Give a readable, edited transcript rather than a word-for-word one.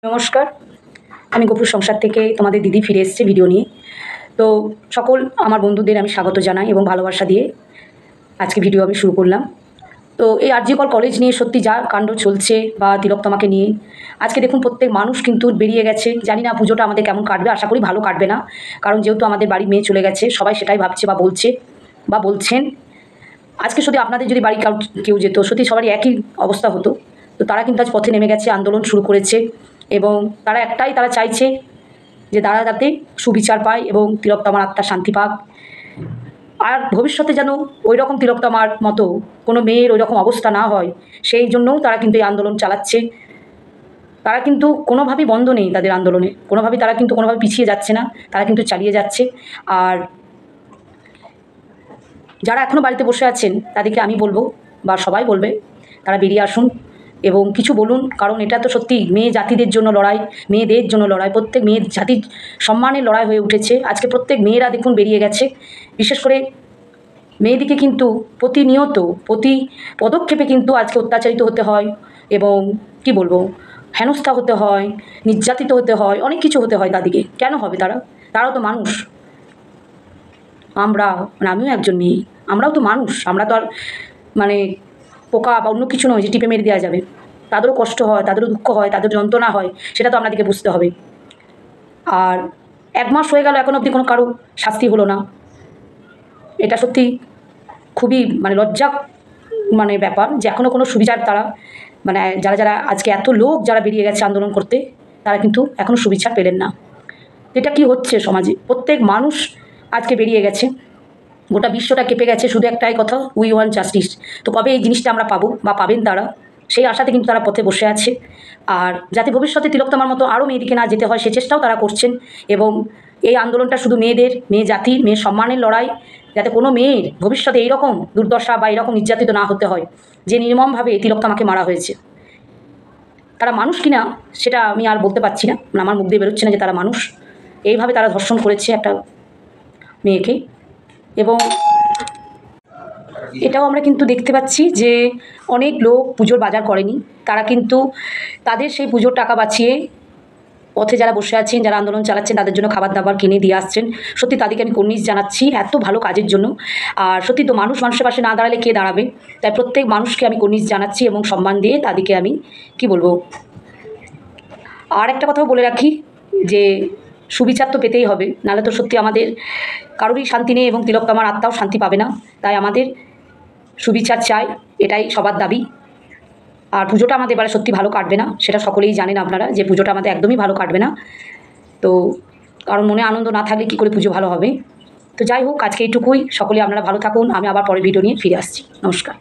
নমস্কার, আমি গোপুর সংসার থেকে তোমাদের দিদি ফিরে এসেছে ভিডিও নিয়ে। তো সকল আমার বন্ধুদের আমি স্বাগত জানাই এবং ভালোবাসা দিয়ে আজকে ভিডিও আমি শুরু করলাম। তো এই আর জি কর কলেজ নিয়ে সত্যি যা কাণ্ড চলছে বা তিলোত্তমাকে নিয়ে আজকে দেখুন প্রত্যেক মানুষ কিন্তু বেরিয়ে গেছে। জানি না পুজোটা আমাদের কেমন কাটবে, আশা করি ভালো কাটবে না, কারণ যেহেতু আমাদের বাড়ির মেয়ে চলে গেছে সবাই সেটাই ভাবছে বা বলছে বা বলছেন। আজকে যদি আপনাদের যদি বাড়ি কেউ যেত সত্যি সবারই একই অবস্থা হতো। তো তারা কিন্তু আজ পথে নেমে গেছে, আন্দোলন শুরু করেছে এবং তারা চাইছে যে তারা যাতে সুবিচার পায় এবং তিলোত্তমার আত্মা শান্তি পাক। আর ভবিষ্যতে যেন ওই রকম তিলোত্তমার মতো কোনো মেয়ের ওই রকম অবস্থা না হয়, সেই জন্যও তারা কিন্তু এই আন্দোলন চালাচ্ছে। তারা কিন্তু কোনোভাবেই বন্ধ নেই, তাদের আন্দোলনে তারা কিন্তু কোনোভাবে পিছিয়ে যাচ্ছে না, তারা কিন্তু চালিয়ে যাচ্ছে। আর যারা এখনও বাড়িতে বসে আছেন তাদেরকে আমি বলবো বা সবাই বলবে তারা বেরিয়ে আসুন এবং কিছু বলুন, কারণ এটা তো সত্যি মেয়ে জাতিদের জন্য লড়াই, মেয়েদের জন্য লড়াই, প্রত্যেক মেয়ের জাতির সম্মানের লড়াই হয়ে উঠেছে। আজকে প্রত্যেক মেয়েরা দেখুন বেরিয়ে গেছে। বিশেষ করে মেয়েদিকে কিন্তু প্রতিনিয়ত প্রতি পদক্ষেপে কিন্তু আজকে অত্যাচারিত হতে হয় এবং কি বলবো, হেনস্থা হতে হয়, নির্যাতিত হতে হয়, অনেক কিছু হতে হয় তাদেরকে। কেন হবে? তারাও তো মানুষ। আমিও একজন মেয়ে, আমরাও তো মানুষ। আমরা তো আর পোকা বা অন্য কিছু নয় যে টিপে মেরে দেওয়া যাবে। তাদেরও কষ্ট হয়, তাদেরও দুঃখ হয়, তাদের যন্ত্রণা হয়, সেটা তো আপনাদেরকে বুঝতে হবে। আর 1 মাস হয়ে গেল এখনও অবধি কোনো কারো শাস্তি হলো না। এটা সত্যি খুবই লজ্জা ব্যাপার যে এখনও কোনো সুবিচার তারা যারা আজকে এত লোক যারা বেরিয়ে গেছে আন্দোলন করতে, তারা কিন্তু এখনও সুবিচার পেলেন না। এটা কি হচ্ছে সমাজে? প্রত্যেক মানুষ আজকে বেরিয়ে গেছে, গোটা বিশ্বটা কেঁপে গেছে, শুধু একটাই কথা, উই ওয়ান্ট জাস্টিস। তো কবে এই জিনিসটা আমরা পাবো বা পাবেন তারা, সেই আশাতে কিন্তু তারা পথে বসে আছে। আর যাতে ভবিষ্যতে তিলোত্তমার মতো আরও মেয়েদিকে না যেতে হয় সে চেষ্টাও তারা করছেন। এবং এই আন্দোলনটা শুধু মেয়েদের, মেয়ে জাতির, মেয়ের সম্মানের লড়াই, যাতে কোনো মেয়ের ভবিষ্যতে এইরকম দুর্দশা বা এইরকম নির্যাতিত না হতে হয় যে নির্মমভাবে তিলোত্তমাকে মারা হয়েছে। তারা মানুষ কিনা সেটা আমি আর বলতে পারছি না, আমার মুখ দিয়ে বেরোচ্ছে না যে তারা মানুষ। এইভাবে তারা ধর্ষণ করেছে একটা মেয়েকে। এবং এটাও আমরা কিন্তু দেখতে পাচ্ছি যে অনেক লোক পুজোর বাজার করেনি, তারা কিন্তু তাদের সেই পুজোর টাকা বাঁচিয়ে পথে যারা বসে আছেন, যারা আন্দোলন চালাচ্ছেন, তাদের জন্য খাবার দাবার কিনে দিয়ে আসছেন। সত্যি তাদেরকে আমি কুর্নিশ জানাচ্ছি এত ভালো কাজের জন্য। আর সত্যি তো মানুষের পাশে না দাঁড়ালে কে দাঁড়াবে? তাই প্রত্যেক মানুষকে আমি কুর্নিশ জানাচ্ছি এবং সম্মান দিয়ে তাদেরকে আমি কি বলবো। আর একটা কথাও বলে রাখি যে সুবিচার তো পেতেই হবে, নাহলে তো সত্যি আমাদের কারোরই শান্তি নেই এবং তিলোত্তমার আত্মাও শান্তি পাবে না। তাই আমাদের সুবিচার চাই, এটাই সবার দাবি। আর পুজোটা আমাদের এবারে সত্যি ভালো কাটবে না, সেটা সকলেই জানেন আপনারা যে পুজোটা আমাদের একদমই ভালো কাটবে না। তো কারণ মনে আনন্দ না থাকলে কী করে পুজো ভালো হবে? তো যাই হোক, আজকে এইটুকুই। সকলে আপনারা ভালো থাকুন। আমি আবার পরের ভিডিও নিয়ে ফিরে আসছি। নমস্কার।